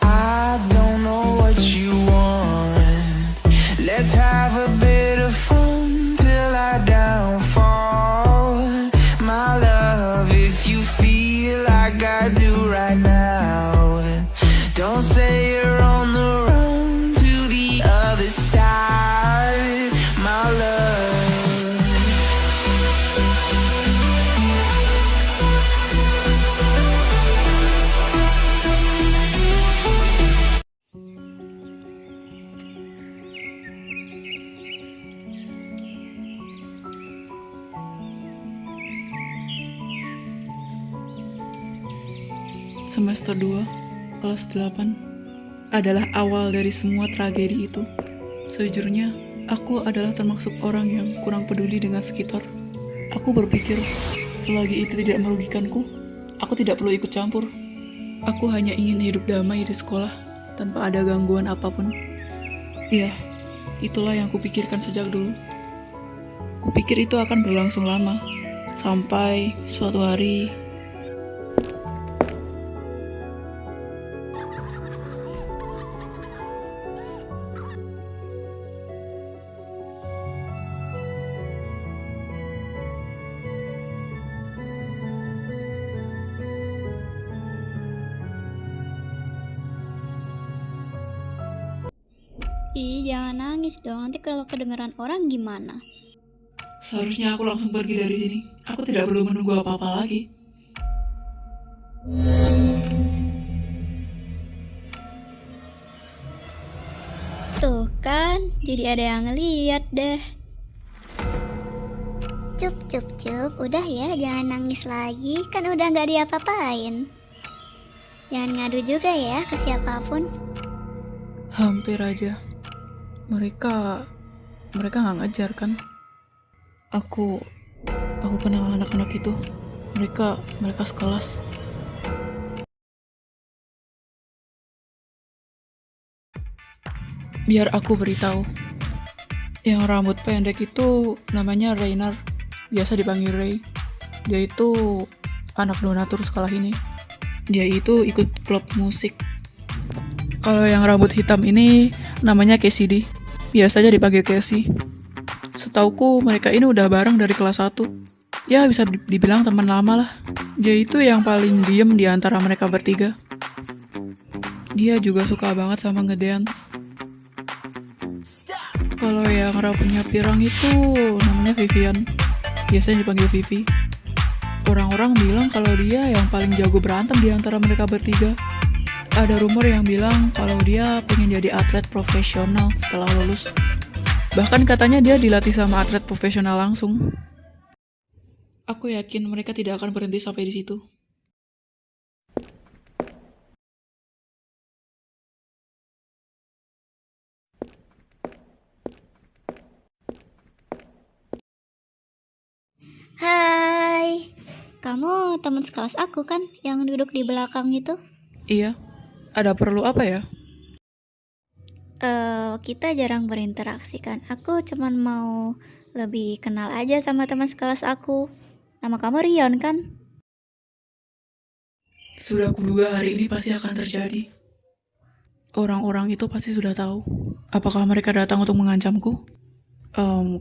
I don't know what you want. Let's have a bit of fun till I downfall. My love, if you feel like I do right now, don't say you're on the run to the other side, my love. Semester 2, kelas 8 adalah awal dari semua tragedi itu. Sejujurnya, aku adalah termasuk orang yang kurang peduli dengan sekitar. Aku berpikir, selagi itu tidak merugikanku, aku tidak perlu ikut campur. Aku hanya ingin hidup damai di sekolah, tanpa ada gangguan apapun. Iya, itulah yang kupikirkan sejak dulu. Kupikir itu akan berlangsung lama, sampai suatu hari Ih, jangan nangis dong, nanti kalau kedengeran orang gimana? seharusnya aku langsung pergi dari sini. Aku tidak perlu menunggu apa-apa lagi. Tuh kan, jadi ada yang ngeliat deh. Cup, udah ya, jangan nangis lagi, kan udah gak diapa-apain. Jangan ngadu juga ya ke siapapun. Hampir aja. Mereka nggak ngejar kan? Aku kenal anak-anak itu. Mereka sekelas. Biar aku beritahu. Yang rambut pendek itu namanya Rainer. Biasa dipanggil Ray. Dia itu anak donatur sekolah ini. Dia itu ikut klub musik. Kalau yang rambut hitam ini namanya Cassidy. Biasanya dipanggil Casey. Setauku mereka ini udah bareng dari kelas 1. Ya bisa dibilang teman lama lah. Dia itu yang paling diem di antara mereka bertiga. Dia juga suka banget sama ngedance. Kalau yang rambutnya pirang itu namanya Vivian. Biasanya dipanggil Vivi. Orang-orang bilang kalau dia yang paling jago berantem di antara mereka bertiga. Ada rumor yang bilang kalau dia pengen jadi atlet profesional setelah lulus. Bahkan katanya dia dilatih sama atlet profesional langsung. Aku yakin mereka tidak akan berhenti sampai di situ. Hai, kamu teman sekelas aku kan yang duduk di belakang itu? Iya, ada perlu apa ya? Kita jarang berinteraksi kan. Aku cuman mau lebih kenal aja sama teman sekelas aku. Nama kamu Rion kan? Sudah kuduga hari ini pasti akan terjadi. Orang-orang itu pasti sudah tahu. Apakah mereka datang untuk mengancamku?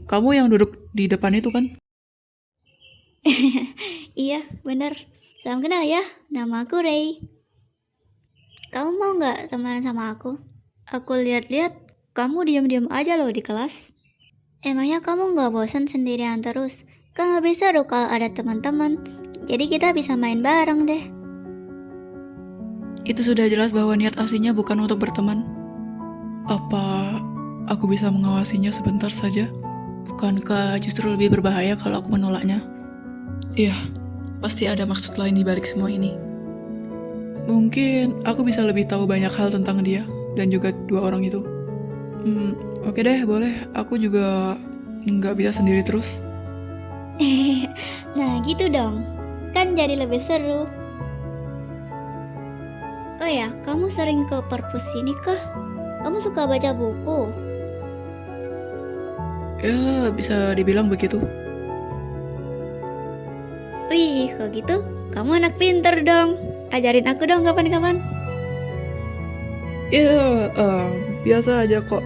Kamu yang duduk di depan itu kan? Iya, bener. Salam kenal ya, nama aku Ray. Kamu mau nggak temenan sama aku? Aku lihat-lihat kamu diam-diam aja loh di kelas. Emangnya kamu nggak bosan sendirian terus? Kan nggak bisa dong kalau ada teman-teman. Jadi kita bisa main bareng deh. Itu sudah jelas bahwa niat aslinya bukan untuk berteman. Apa aku bisa mengawasinya sebentar saja? Bukankah justru lebih berbahaya kalau aku menolaknya? Iya, pasti ada maksud lain di balik semua ini. Mungkin aku bisa lebih tahu banyak hal tentang dia dan juga dua orang itu. Oke deh, boleh. Aku juga nggak bisa sendiri terus. Nah gitu dong, kan jadi lebih seru. Oh ya, kamu sering ke perpus sini kah? Kamu suka baca buku? Ya, bisa dibilang begitu. Wih, kok gitu? kamu anak pinter dong. Ajarin aku dong kapan-kapan. Ya, biasa aja kok.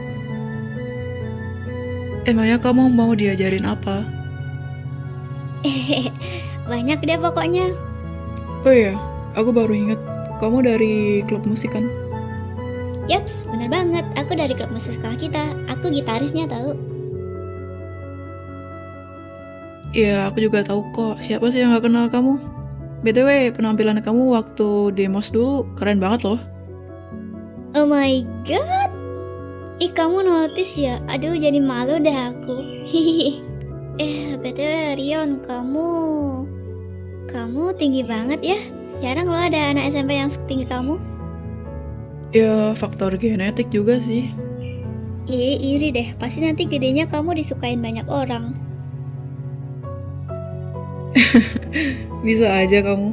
Emangnya kamu mau diajarin apa? Banyak deh pokoknya. Oh iya, aku baru inget. Kamu dari klub musik kan? Yaps, bener banget. Aku dari klub musik sekolah kita. Aku gitarisnya tahu. Iya, aku juga tahu kok. Siapa sih yang gak kenal kamu? BTW, penampilan kamu waktu demos dulu keren banget loh. Oh my god. Ih, kamu notice ya? Aduh, jadi malu dah aku. BTW Rion, kamu tinggi banget ya. Jarang loh ada anak SMP yang setinggi kamu. Ya, faktor genetik juga sih. Iri deh. Pasti nanti gedenya kamu disukain banyak orang. Bisa aja kamu.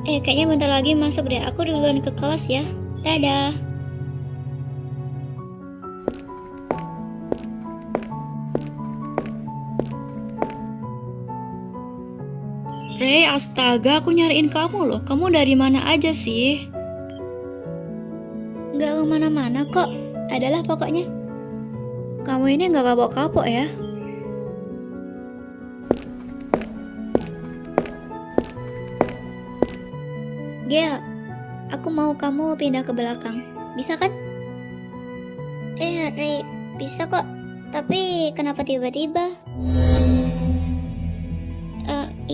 Kayaknya bentar lagi masuk deh. Aku duluan ke kelas ya. Dadah. Rey, astaga, aku nyariin kamu loh. Kamu dari mana aja sih? Gak kemana-mana kok. Adalah pokoknya. Kamu ini gak kapok-kapok ya? Gel, aku mau kamu pindah ke belakang. Bisa kan? Rey, bisa kok. Tapi kenapa tiba-tiba?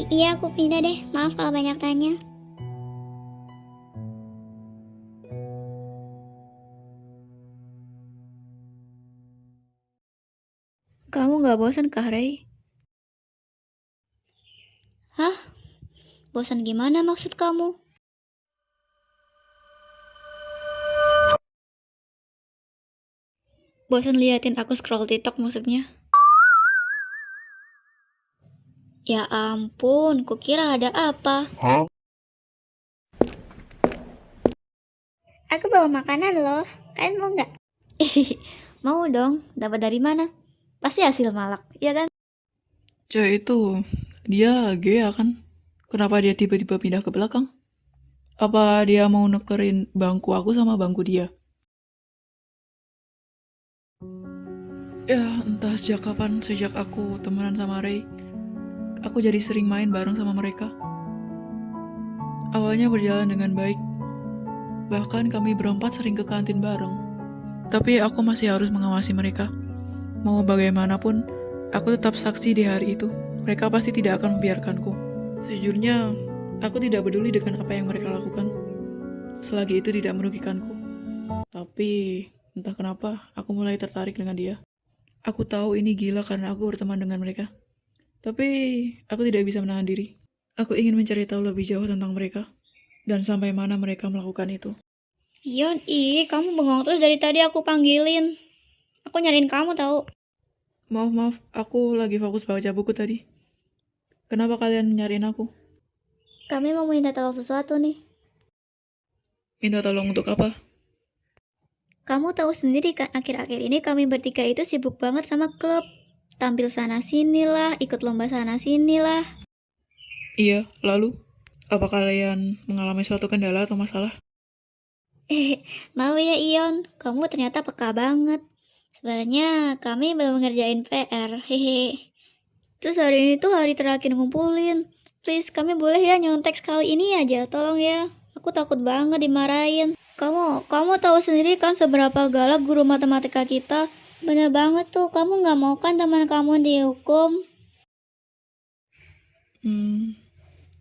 Iya, aku pindah deh. Maaf kalau banyak tanya. Kamu gak bosan kah, Rey? Hah? Bosan gimana maksud kamu? Bosan liatin aku scroll TikTok maksudnya? Ya ampun, kukira ada apa? Aku bawa makanan loh, kalian mau nggak? Mau dong, dapat dari mana? Pasti hasil malak, iya kan? Cewek itu, dia gay ya kan? Kenapa dia tiba-tiba pindah ke belakang? Apa dia mau nekerin bangku aku sama bangku dia? Ya, entah sejak kapan, sejak aku temenan sama Ray, aku jadi sering main bareng sama mereka. Awalnya berjalan dengan baik, bahkan kami berempat sering ke kantin bareng. Tapi aku masih harus mengawasi mereka. Mau bagaimanapun, aku tetap saksi di hari itu. Mereka pasti tidak akan membiarkanku. Sejujurnya, aku tidak peduli dengan apa yang mereka lakukan, selagi itu tidak merugikanku. Tapi, entah kenapa, aku mulai tertarik dengan dia. Aku tahu ini gila karena aku berteman dengan mereka. Tapi, aku tidak bisa menahan diri. Aku ingin mencari tahu lebih jauh tentang mereka, dan sampai mana mereka melakukan itu. Yon, kamu bengong terus dari tadi aku panggilin. Aku nyariin kamu tahu. Maaf, aku lagi fokus baca buku tadi. Kenapa kalian nyariin aku? Kami mau minta tolong sesuatu nih. Minta tolong untuk apa? Kamu tahu sendiri kan akhir-akhir ini kami bertiga itu sibuk banget sama klub. Tampil sana sini lah, ikut lomba sana sini lah. Iya, lalu? Apa kalian mengalami suatu kendala atau masalah? Mau ya Ion, kamu ternyata peka banget. Sebenarnya kami belum ngerjain PR, hehe. Terus hari ini tuh hari terakhir ngumpulin. Please, kami boleh ya nyontek sekali ini aja, tolong ya. Aku takut banget dimarahin. Kamu tahu sendiri kan seberapa galak guru matematika kita. Bener banget tuh, kamu nggak mau kan teman kamu dihukum?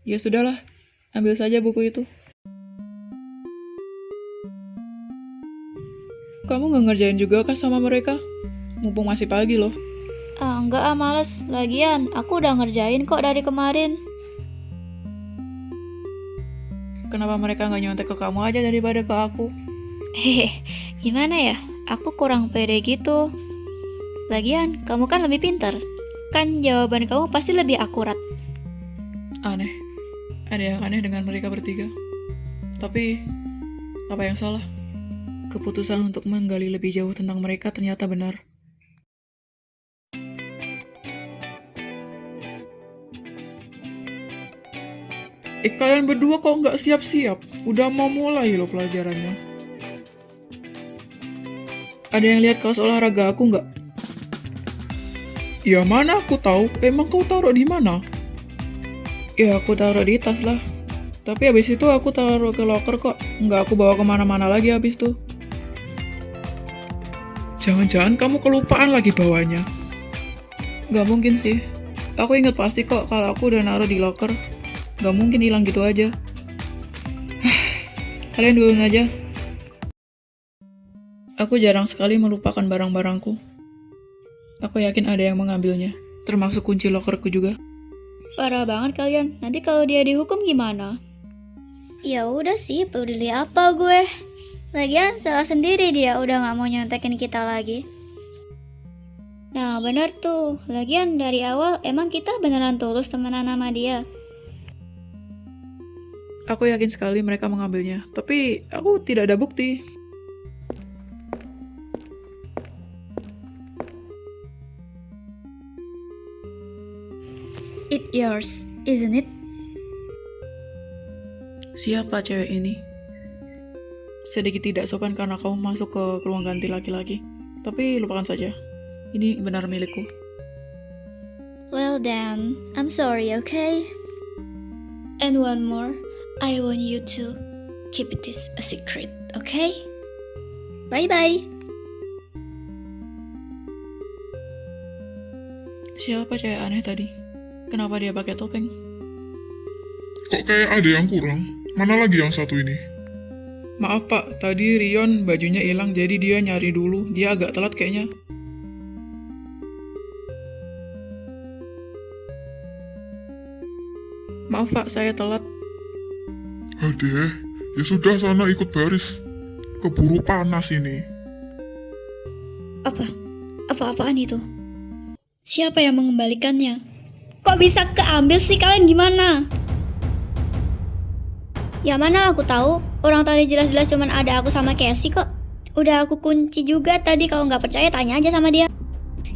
Ya sudahlah, ambil saja buku itu. Kamu gak ngerjain juga kah sama mereka? Mumpung masih pagi loh. Enggak males. Lagian, aku udah ngerjain kok dari kemarin. Kenapa mereka gak nyontek ke kamu aja daripada ke aku? Gimana ya? Aku kurang pede gitu. Lagian, kamu kan lebih pintar. Kan jawaban kamu pasti lebih akurat. Aneh. Ada yang aneh dengan mereka bertiga. Tapi, apa yang salah? Keputusan untuk menggali lebih jauh tentang mereka ternyata benar. Kalian berdua kok nggak siap-siap? Udah mau mulai loh pelajarannya. Ada yang lihat kaos olahraga aku nggak? Ya mana aku tahu, emang kau taruh di mana? Ya aku taruh di tas lah. Tapi habis itu aku taruh ke loker kok. Nggak aku bawa kemana-mana lagi habis itu. Jangan-jangan kamu kelupaan lagi bawanya. Nggak mungkin sih. Aku ingat pasti kok kalau aku udah naruh di loker. Nggak mungkin hilang gitu aja. Kalian duluan aja. Aku jarang sekali melupakan barang-barangku. Aku yakin ada yang mengambilnya. Termasuk kunci lokerku juga. Parah banget kalian. Nanti kalau dia dihukum gimana? Ya udah sih, peduli apa gue. Lagian salah sendiri dia udah gak mau nyontekin kita lagi. Nah bener tuh. Lagian dari awal emang kita beneran tulus temenan sama dia. Aku yakin sekali mereka mengambilnya. Tapi aku tidak ada bukti. It yours, isn't it? Siapa cewek ini? Sedikit tidak sopan karena kamu masuk ke ruang ganti laki-laki. Tapi lupakan saja. Ini benar milikku. Well then, I'm sorry, okay? And one more, I want you to keep this a secret, okay? Bye-bye. Siapa cewek aneh tadi? Kenapa dia pakai topeng? Kok kayak ada yang kurang? Mana lagi yang satu ini? Maaf pak, tadi Rion bajunya hilang jadi dia nyari dulu. Dia agak telat kayaknya. Maaf pak, saya telat. Hadeh, ya sudah sana ikut baris. Keburu panas ini. Apa-apaan itu? Siapa yang mengembalikannya? Kok bisa keambil sih, kalian gimana? Ya mana aku tahu, orang tadi jelas-jelas cuman ada aku sama Casey kok. Udah aku kunci juga tadi, kalau nggak percaya tanya aja sama dia.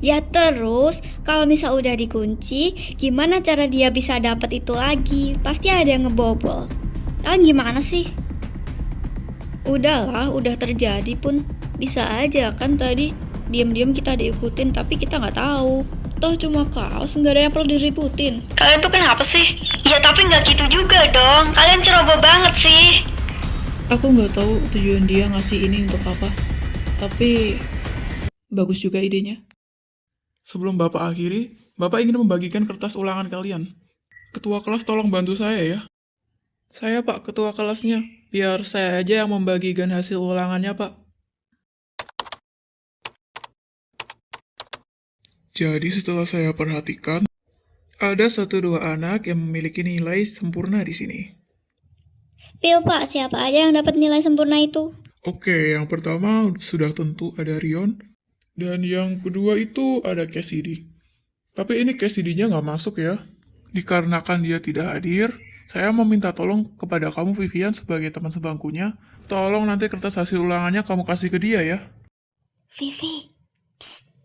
Ya terus, kalau misal udah dikunci, gimana cara dia bisa dapat itu lagi? Pasti ada yang ngebobol. Kalian gimana sih? Udahlah, udah terjadi pun. Bisa aja kan tadi diam-diam kita diikutin tapi kita nggak tahu. Toh cuma kaos, nggak ada yang perlu diributin. Kalian tuh kenapa sih? Ya tapi nggak gitu juga dong. Kalian ceroboh banget sih. Aku nggak tahu tujuan dia ngasih ini untuk apa. Tapi bagus juga idenya. Sebelum Bapak akhiri, Bapak ingin membagikan kertas ulangan kalian. Ketua kelas tolong bantu saya ya. Saya Pak, ketua kelasnya. Biar saya aja yang membagikan hasil ulangannya Pak. Jadi setelah saya perhatikan, ada 1-2 anak yang memiliki nilai sempurna di sini. Spill pak, siapa aja yang dapat nilai sempurna itu? Oke, yang pertama sudah tentu ada Rion. Dan yang kedua itu ada Cassidy. Tapi ini Cassidy-nya nggak masuk ya. Dikarenakan dia tidak hadir, saya meminta tolong kepada kamu Vivian sebagai teman sebangkunya. Tolong nanti kertas hasil ulangannya kamu kasih ke dia ya. Vivi, psst.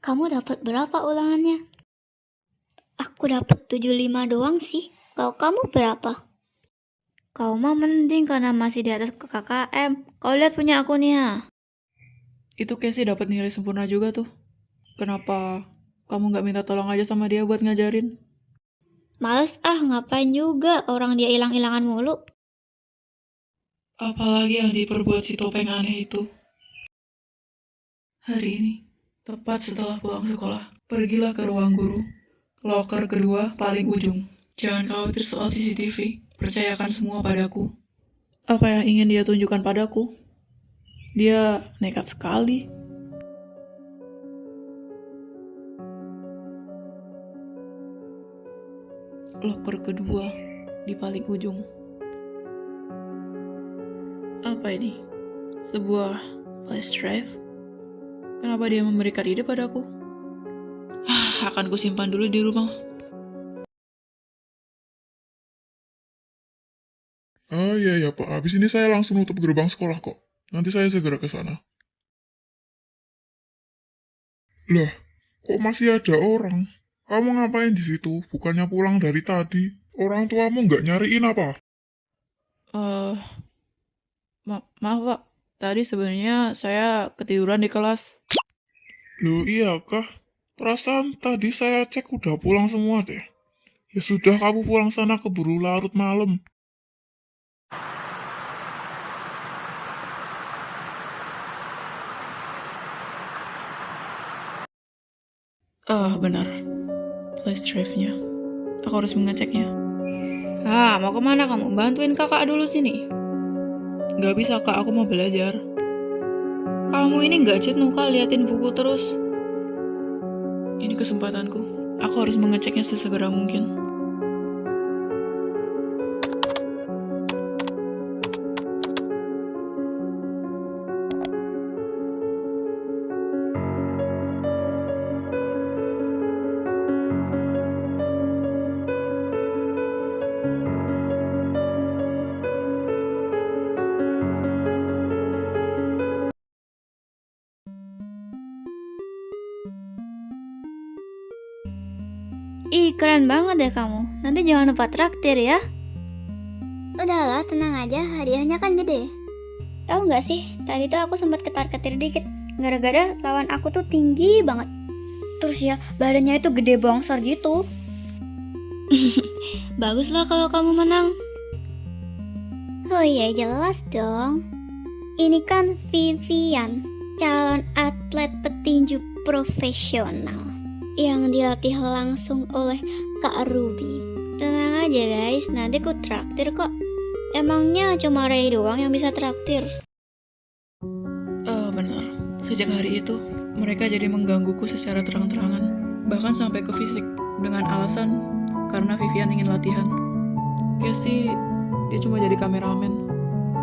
Kamu dapat berapa ulangannya? Aku dapat 75 doang sih. Kalau kamu berapa? Kau mah mending karena masih di atas KKM. Kau lihat punya aku nih ya. Itu Casey dapat nilai sempurna juga tuh. Kenapa kamu nggak minta tolong aja sama dia buat ngajarin? Males ngapain juga orang dia hilang-hilangan mulu. Apalagi yang diperbuat si topeng aneh itu. Hari ini, tepat setelah pulang sekolah, pergilah ke ruang guru. Loker kedua paling ujung. Jangan khawatir soal CCTV, percayakan semua padaku. Apa yang ingin dia tunjukkan padaku? Dia nekat sekali. Loker kedua di paling ujung. Apa ini? Sebuah flash drive? Kenapa dia memberikan ide padaku? Akan kusimpan dulu di rumah. Ah iya Pak, habis ini saya langsung nutup gerbang sekolah kok. Nanti saya segera ke sana. Lah, kok masih ada orang? Kamu ngapain di situ? Bukannya pulang dari tadi? Orang tuamu nggak nyariin apa? Eh, maaf Pak, tadi sebenarnya saya ketiduran di kelas. Loh iya kah? Perasaan tadi saya cek udah pulang semua deh. Ya sudah kamu pulang sana keburu larut malam. Benar. Flash drive-nya. Aku harus mengeceknya. Mau kemana kamu? Bantuin kakak dulu sini. Gak bisa kak, aku mau belajar. Kamu ini gak jenuh kak liatin buku terus. Ini kesempatanku. Aku harus mengeceknya sesegera mungkin. Ih, keren banget deh kamu. Nanti jangan lupa traktir ya. Udahlah, tenang aja. Hadiahnya kan gede. Tahu nggak sih, tadi tuh aku sempat ketar-ketir dikit. Gara-gara lawan aku tuh tinggi banget. Terus ya, badannya itu gede bongsor gitu. Baguslah kalau kamu menang. Oh iya, jelas dong. Ini kan Vivian, calon atlet petinju profesional yang dilatih langsung oleh Kak Ruby. Tenang aja guys, nanti ku traktir kok. Emangnya cuma Ray doang yang bisa traktir? Benar. Sejak hari itu, mereka jadi menggangguku secara terang-terangan. Bahkan sampai ke fisik, dengan alasan karena Vivian ingin latihan. Casey, dia cuma jadi kameramen,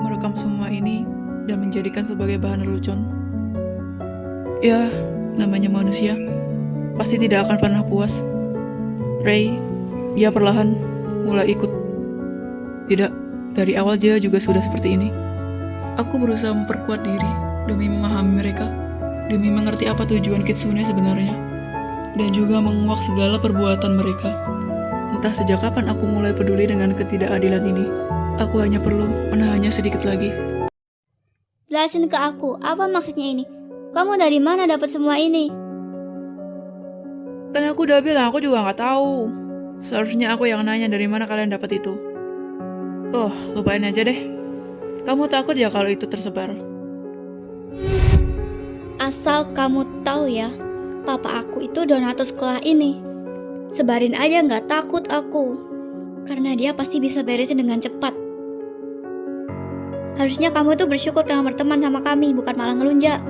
merekam semua ini dan menjadikan sebagai bahan lelucon. Ya, namanya manusia, pasti tidak akan pernah puas. Ray, dia perlahan mulai ikut. Tidak, dari awal dia juga sudah seperti ini. Aku berusaha memperkuat diri demi memahami mereka, demi mengerti apa tujuan Kitsune sebenarnya, dan juga menguak segala perbuatan mereka. Entah sejak kapan aku mulai peduli dengan ketidakadilan ini. Aku hanya perlu menahannya sedikit lagi. Jelasin ke aku, apa maksudnya ini? Kamu dari mana dapat semua ini? Kan aku udah bilang, aku juga nggak tahu. Seharusnya aku yang nanya dari mana kalian dapat itu. Lupain aja deh. Kamu takut ya kalau itu tersebar? Asal kamu tahu ya, papa aku itu donatur sekolah ini. Sebarin aja, nggak takut aku. Karena dia pasti bisa beresin dengan cepat. Harusnya kamu tuh bersyukur karena berteman sama kami, bukan malah ngelunjak.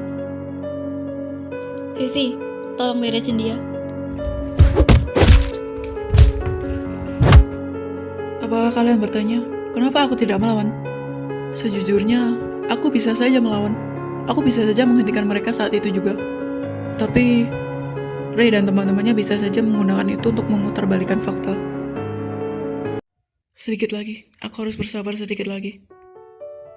Vivi, tolong beresin dia. Apakah kalian bertanya, kenapa aku tidak melawan? Sejujurnya, aku bisa saja melawan. Aku bisa saja menghentikan mereka saat itu juga. Tapi, Ray dan teman-temannya bisa saja menggunakan itu untuk memutarbalikkan fakta. Sedikit lagi, aku harus bersabar sedikit lagi.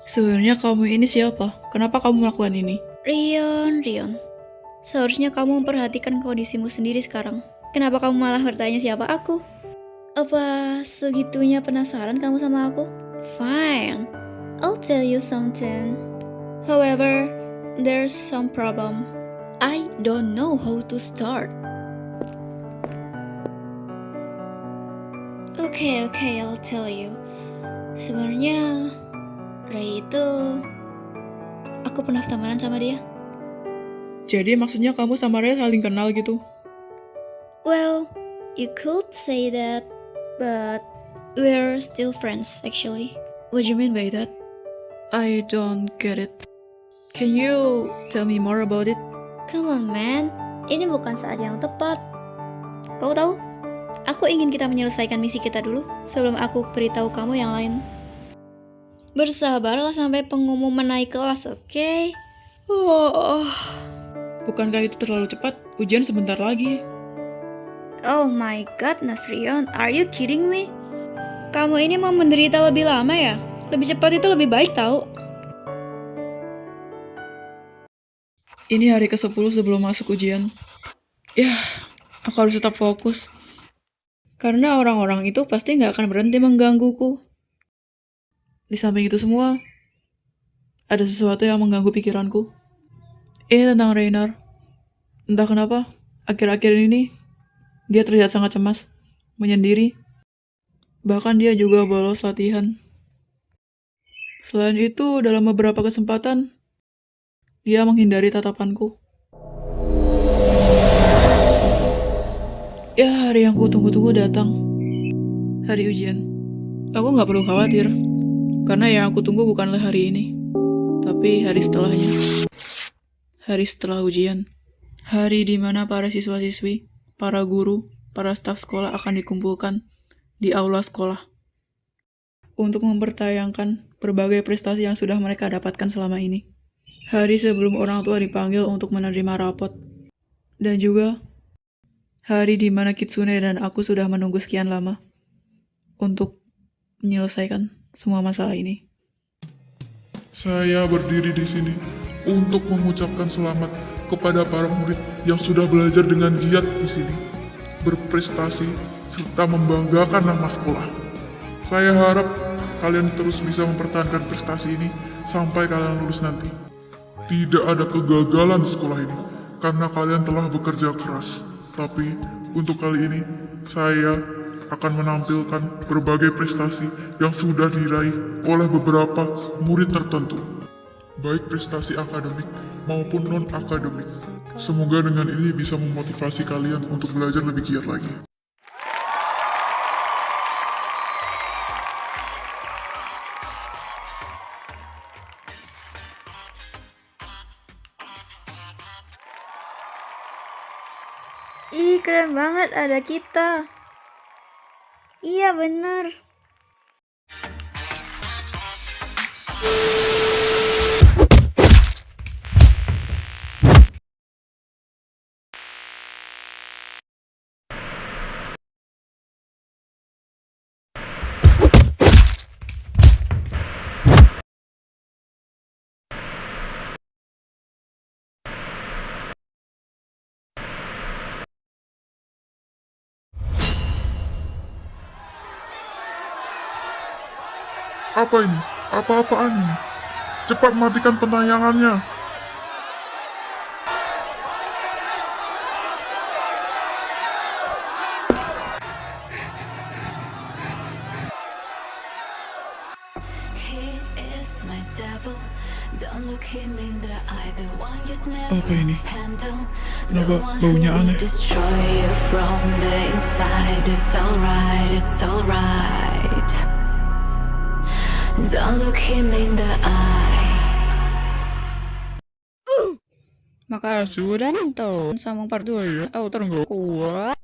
Sebenarnya kamu ini siapa? Kenapa kamu melakukan ini? Rion. Seharusnya kamu memperhatikan kondisimu sendiri sekarang. Kenapa kamu malah bertanya siapa aku? Apa segitunya penasaran kamu sama aku? Fine, I'll tell you something. However, there's some problem. I don't know how to start. Okay, I'll tell you. Sebenarnya Ray itu, aku pernah temenan sama dia. Jadi maksudnya kamu sama Ray saling kenal gitu? Well, you could say that, but we're still friends actually. What do you mean by that? I don't get it. Can you tell me more about it? Come on man, ini bukan saat yang tepat. Kau tahu, aku ingin kita menyelesaikan misi kita dulu sebelum aku beritahu kamu yang lain. Bersabarlah sampai pengumuman naik kelas, oke? Bukankah itu terlalu cepat? Ujian sebentar lagi. Oh my god, Nasrion, are you kidding me? Kamu ini mau menderita lebih lama ya? Lebih cepat itu lebih baik tau. Ini hari ke-10 sebelum masuk ujian. Ya, aku harus tetap fokus. Karena orang-orang itu pasti nggak akan berhenti menggangguku. Di samping itu semua, ada sesuatu yang mengganggu pikiranku. Ini tentang Reiner. Entah kenapa, akhir-akhir ini, dia terlihat sangat cemas, menyendiri. Bahkan dia juga bolos latihan. Selain itu, dalam beberapa kesempatan, dia menghindari tatapanku. Ya, hari yang kutunggu-tunggu datang. Hari ujian. Aku nggak perlu khawatir, karena yang aku tunggu bukanlah hari ini, tapi hari setelahnya. Hari setelah ujian. Hari di mana para siswa-siswi, para guru, para staf sekolah akan dikumpulkan di aula sekolah untuk mempertayangkan berbagai prestasi yang sudah mereka dapatkan selama ini. Hari sebelum orang tua dipanggil untuk menerima rapot. Dan juga hari di mana Kitsune dan aku sudah menunggu sekian lama untuk menyelesaikan semua masalah ini. Saya berdiri di sini untuk mengucapkan selamat kepada para murid yang sudah belajar dengan giat di sini, berprestasi, serta membanggakan nama sekolah. Saya harap kalian terus bisa mempertahankan prestasi ini sampai kalian lulus nanti. Tidak ada kegagalan di sekolah ini, karena kalian telah bekerja keras. Tapi, untuk kali ini, saya akan menampilkan berbagai prestasi yang sudah diraih oleh beberapa murid tertentu, baik prestasi akademik maupun non-akademik. Semoga dengan ini bisa memotivasi kalian untuk belajar lebih giat lagi. Ih, keren banget ada kita. Iya, bener. Apa ini? Apa-apaan ini? Cepat matikan penayangannya. Apa ini? Kenapa baunya aneh? Don't look him in the eye. Makasih udah nonton sama part 2 ya. Aku tergolong kuat.